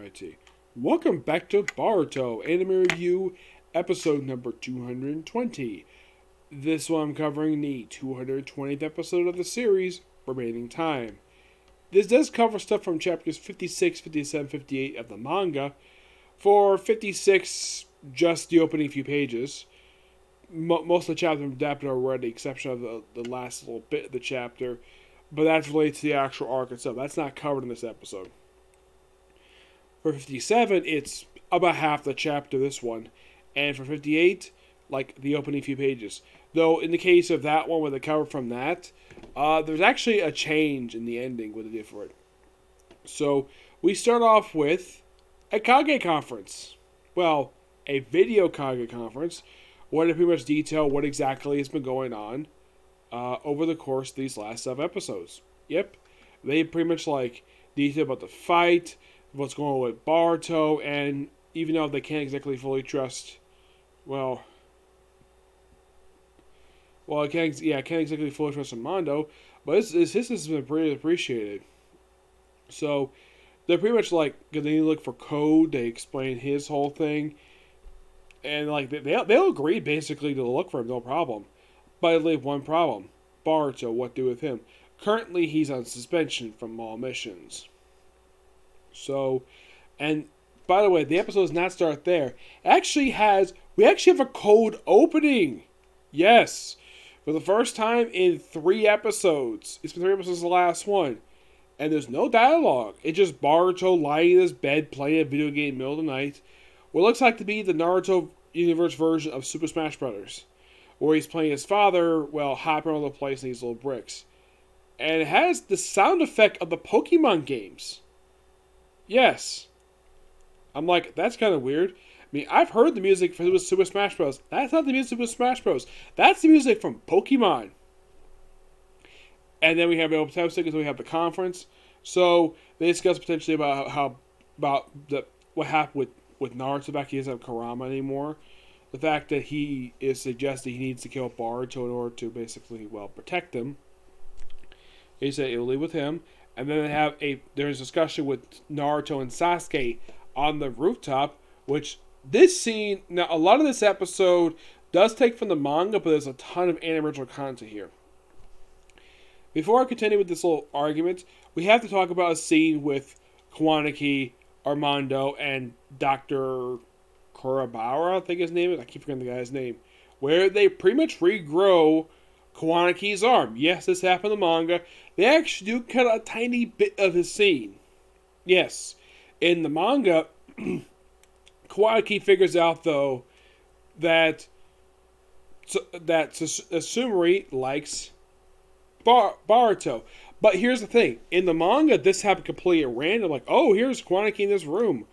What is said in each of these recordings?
Alrighty. Welcome back to Boruto Anime Review, episode number 220. This one I'm covering the 220th episode of the series, Remaining Time. This does cover stuff from chapters 56, 57, 58 of the manga. For 56, just the opening few pages. Most of the chapters have adapted already, exception of the last little bit of the chapter. But that's related to the actual arc itself. That's not covered in this episode. For 57, it's about half the chapter, this one. And for 58, like the opening few pages. Though, in the case of that one, with the cover from that, there's actually a change in the ending what they did for it. So, we start off with a Kage conference. Well, a video Kage conference, where they pretty much detail what exactly has been going on over the course of these last 7 episodes. Yep, they pretty much detail about the fight, what's going on with Boruto, and even though they can't exactly fully trust, I can't exactly fully trust Mondo, but his has been pretty appreciated. So they're pretty much they look for code. They explain his whole thing, and they'll agree basically to look for him, no problem. But I leave one problem: Boruto. What do with him? Currently, he's on suspension from all missions. So, and by the way, the episode does not start there. We actually have a cold opening. Yes. For the first time in 3 episodes. It's been 3 episodes the last one. And there's no dialogue. It's just Boruto lying in his bed playing a video game in the middle of the night. What looks like to be the Naruto universe version of Super Smash Bros. Where he's playing his father, hopping all over the place in these little bricks. And it has the sound effect of the Pokemon games. Yes. I'm like, that's kind of weird. I mean, I've heard the music for Super Smash Bros. That's not the music for Smash Bros. That's the music from Pokemon. And then we have the we have the conference. So they discuss potentially about what happened with Naruto back. He doesn't have Kurama anymore. The fact that he is suggesting he needs to kill Boruto in order to basically protect him. He said it will leave with him. And then there's a discussion with Naruto and Sasuke on the rooftop, which this scene, now a lot of this episode does take from the manga, but there's a ton of anime original content here. Before I continue with this little argument, we have to talk about a scene with Kawanaki, Armando, and Dr. Kurabara, I think his name is. I keep forgetting the guy's name. Where they pretty much regrow Kawaniki's arm. Yes, this happened in the manga. They actually do cut a tiny bit of his scene. Yes. In the manga, Kawanaki figures out, though, that Sumeri likes Boruto. But here's the thing. In the manga, this happened completely at random. Here's Kawanaki in this room.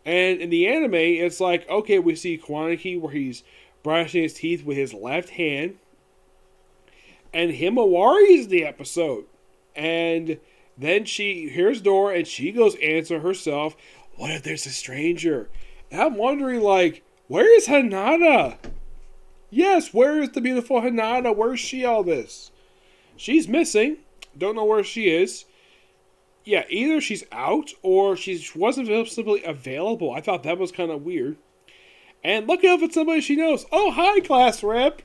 And in the anime, it's okay, we see Kawanaki where he's brushing his teeth with his left hand. And Himawari's the episode. And then she hears the door and she goes answer herself. What if there's a stranger? And I'm wondering, where is Hinata? Yes, where is the beautiful Hinata? Where's she all this? She's missing. Don't know where she is. Yeah, either she's out or she wasn't simply available. I thought that was kind of weird. And look out for somebody she knows. Oh, hi, class rep.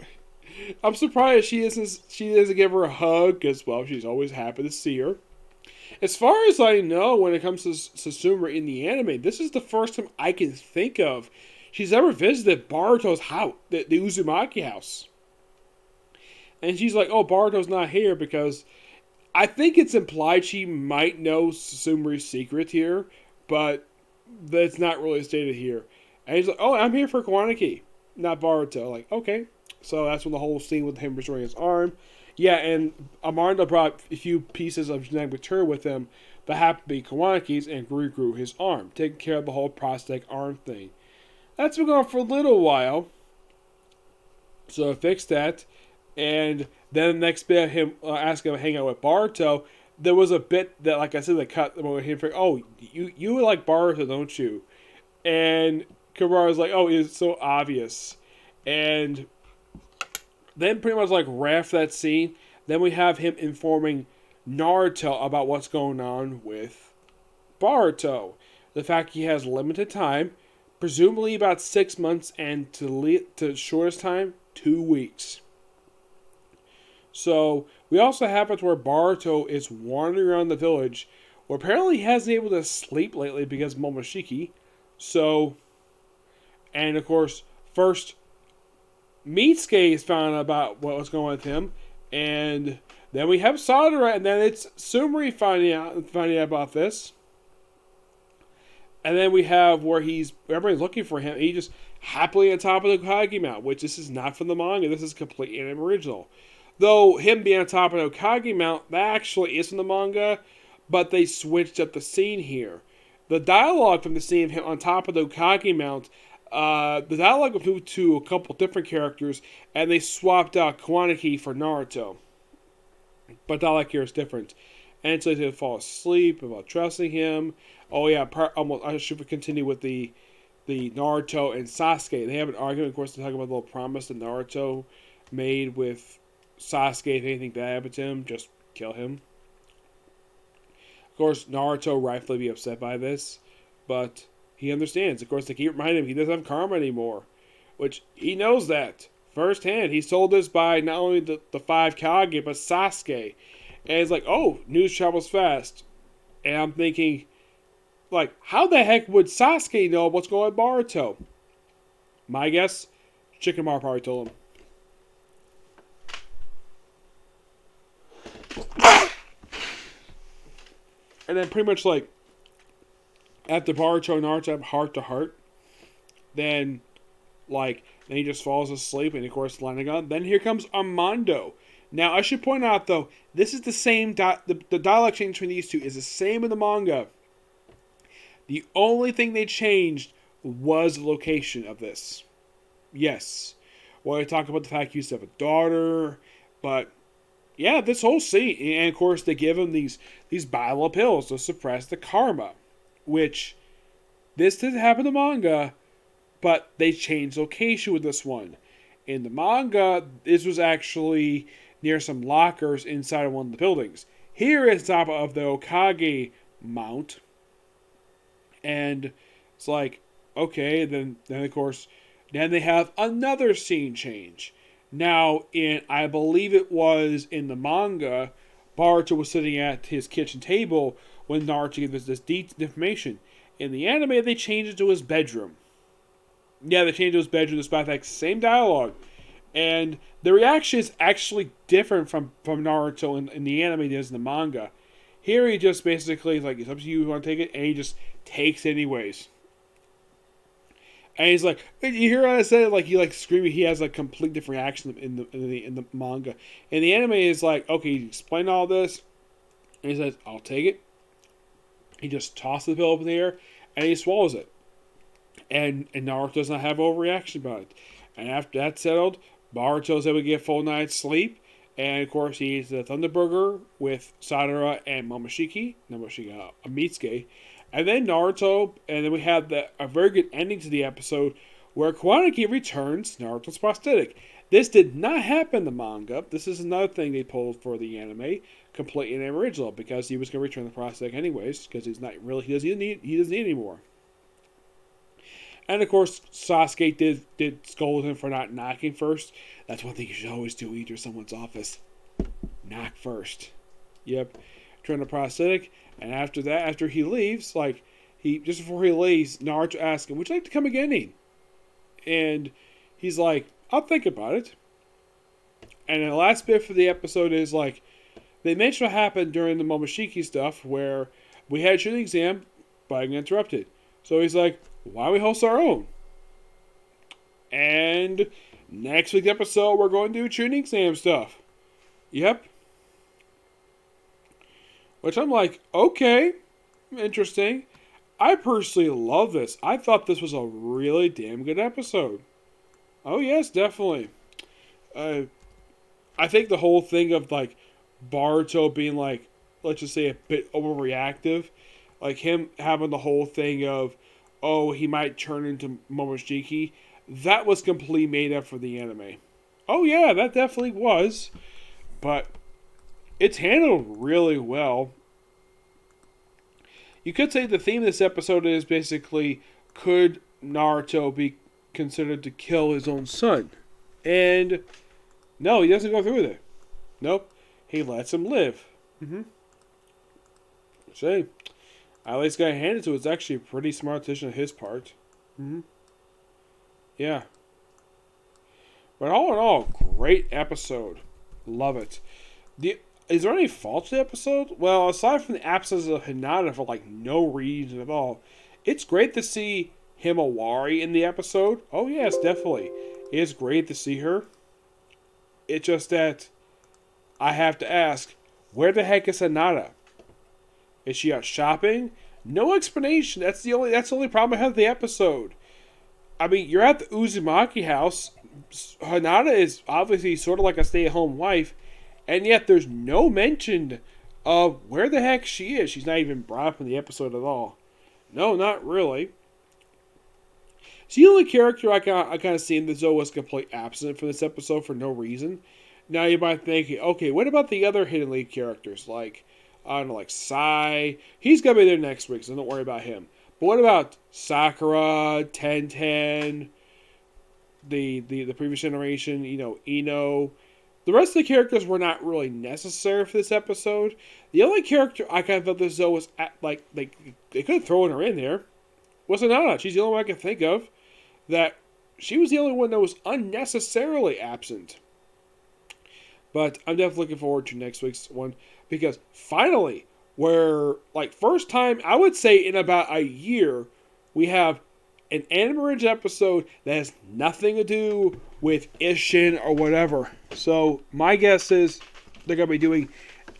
I'm surprised she doesn't give her a hug because, she's always happy to see her. As far as I know, when it comes to Sasuma in the anime, this is the first time I can think of she's ever visited Boruto's house, the Uzumaki house. And she's like, oh, Boruto's not here because I think it's implied she might know Sasumeri's secret here, but that's not really stated here. And he's like, oh, I'm here for Kawanaki, not Boruto. Okay. So that's when the whole scene with him restoring his arm. Yeah, and Armando brought a few pieces of genetic material with him that happened to be Kawaniki's and regrew his arm, taking care of the whole prosthetic arm thing. That's been going on for a little while. So I fixed that. And then the next bit of him asking him to hang out with Boruto, there was a bit that, like I said, they cut with him. Oh, you like Boruto, don't you? And Kabara was oh, it's so obvious. And then pretty much ref that scene. Then we have him informing Naruto about what's going on with Boruto. the fact he has limited time, presumably about 6 months, and to shortest time, 2 weeks. So we also have it where Boruto is wandering around the village, where apparently he hasn't been able to sleep lately because of Momoshiki. So, and of course, first Mitsuke is found out about what was going on with him, and then we have Sadara, and then it's Sumri finding out about this. And then we have where everybody's looking for him. And he just happily on top of the Kage Mount, which this is not from the manga. This is complete anime original. Though him being on top of the Kage Mount, that actually is from the manga, but they switched up the scene here. The dialogue from the scene of him on top of the Kage Mount, the dialogue was moved to a couple different characters, and they swapped out Kawanaki for Naruto. But dialogue here is different. And so he'll fall asleep about trusting him. Oh yeah, I should continue with the Naruto and Sasuke. They have an argument, of course, to talk about the little promise that Naruto made with Sasuke. If anything bad happened to him, just kill him. Of course, Naruto rightfully be upset by this, but he understands. Of course, they keep reminding him he doesn't have karma anymore, which he knows that firsthand. He's told this by not only the five Kage, but Sasuke. And it's like, oh, news travels fast. And I'm thinking, like, how the heck would Sasuke know what's going on with Boruto? My guess, Shikamaru probably told him. And then pretty much like, after Boruto and Naruto have heart to heart, then he just falls asleep, and of course, landing on. Then here comes Armando. Now, I should point out, though, this is the same, the dialogue change between these two is the same in the manga. The only thing they changed was the location of this. Yes. Well, they talk about the fact he used to have a daughter, but yeah, this whole scene, and of course, they give him these battle pills to suppress the karma, which this didn't happen in the manga, but they changed location with this one. In the manga, this was actually near some lockers inside of one of the buildings. Here is top of the Okage Mount. And it's like, okay, then of course, then they have another scene change. Now, I believe it was in the manga, Boruto was sitting at his kitchen table when Naruto gave us this information. In the anime, they changed it to his bedroom. Yeah, they changed it to his bedroom despite that same dialogue. And the reaction is actually different from Naruto in the anime than in the manga. Here he just basically is like, it's up to you if you want to take it, and he just takes it anyways. And he's like, you hear what I said? Like, he like screaming, he has a complete different reaction in the manga. And the anime is like, okay, you explain all this, and he says, I'll take it. He just tosses the pill up in the air, and he swallows it. And Naruto does not have overreaction about it. And after that's settled, Boruto's able to get a full night's sleep. And of course, he eats the Thunder Burger with Sadara and Mitsuke. And then Naruto, and then we have a very good ending to the episode where Kawanaki returns Naruto's prosthetic. This did not happen in the manga. This is another thing they pulled for the anime, completely an original, because he was going to return the prosthetic anyways, because he's not really, he doesn't need it anymore. And of course, Sasuke did scold him for not knocking first. That's one thing you should always do when you enter someone's office. Knock first. Yep. Turn the prosthetic, and after that, after he leaves, just before he leaves, Naruto asks him, would you like to come again? And he's like, I'll think about it. And the last bit for the episode is like, they mentioned what happened during the Momoshiki stuff, where we had a shooting exam, but I got interrupted. So he's like, why don't we host our own? And next week's episode, we're going to do tuning exam stuff. Yep. Which I'm like, okay, interesting. I personally love this. I thought this was a really damn good episode. Oh yes, definitely. I think the whole thing of like Boruto being like, let's just say a bit overreactive, like him having the whole thing of, oh, he might turn into Momoshiki, that was completely made up for the anime. Oh yeah, that definitely was. But it's handled really well. You could say the theme of this episode is basically, could Naruto be considered to kill his own son? And no, he doesn't go through with it. Nope. He lets him live. Mm-hmm. Say, I at least got to hand it to. It's actually a pretty smart decision on his part. Mm-hmm. Yeah. But all in all, great episode. Love it. Is there any faults to the episode? Well, aside from the absence of Hinata for like no reason at all, it's great to see Himawari in the episode. Oh yes, definitely. It's great to see her. It's just that I have to ask, where the heck is Hinata? Is she out shopping? No explanation. That's the only problem I have with the episode. I mean, you're at the Uzumaki house. Hinata is obviously sort of like a stay-at-home wife, and yet there's no mention of where the heck she is. She's not even brought up in the episode at all. No, not really. She's the only character I kind of seen that Zoe was completely absent for this episode for no reason. Now you might think, okay, what about the other hidden lead characters? Like, I don't know, like Sai. He's going to be there next week, so don't worry about him. But what about Sakura, Tenten, the previous generation, Ino? The rest of the characters were not really necessary for this episode. The only character I kind of felt this Zoe was they could have thrown her in there was Hinata. She's the only one I can think of that she was the only one that was unnecessarily absent. But I'm definitely looking forward to next week's one because finally, first time I would say in about a year, we have an anime original episode that has nothing to do with Ishin or whatever. So my guess is they're going to be doing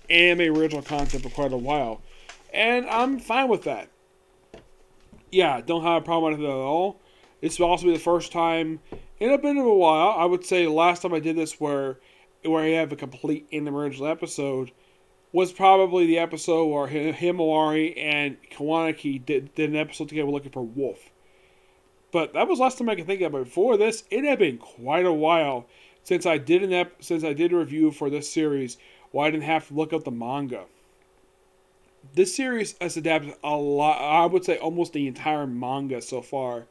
anime original content for quite a while. And I'm fine with that. Yeah, don't have a problem with it at all. This will also be the first time in a bit of a while. I would say the last time I did this where I have a complete anime original episode was probably the episode where Himawari and Kawanaki did an episode together looking for Wolf. But that was the last time I can think of. But before this, it had been quite a while since I did a review for this series where I didn't have to look up the manga. This series has adapted a lot. I would say almost the entire manga so far.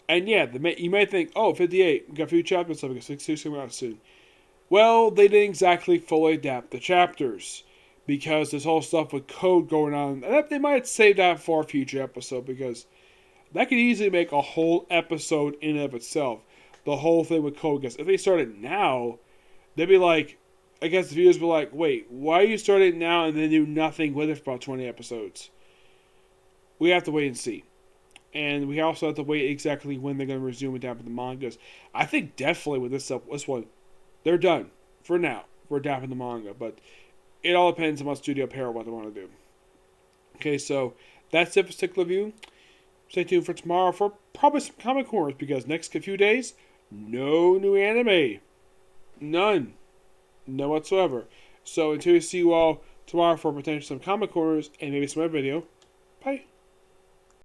And yeah, you may think, 58, we got a few chapters, so we got 6 coming out soon. Well, they didn't exactly fully adapt the chapters because there's whole stuff with code going on. And they might save that for a future episode because that could easily make a whole episode in and of itself. The whole thing with code. Because if they started now, they'd be like, I guess the viewers would be like, wait, why are you starting now and then do nothing with it for about 20 episodes? We have to wait and see. And we also have to wait exactly when they're going to resume adapting the mangas. I think definitely with this one, they're done for now. We're adapting the manga. But it all depends on what Studio Pair what they want to do. Okay, so that's it for this particular review. Stay tuned for tomorrow for probably some comic corners because next few days, no new anime. None whatsoever. So until we see you all tomorrow for potentially some comic corners and maybe some other video, bye.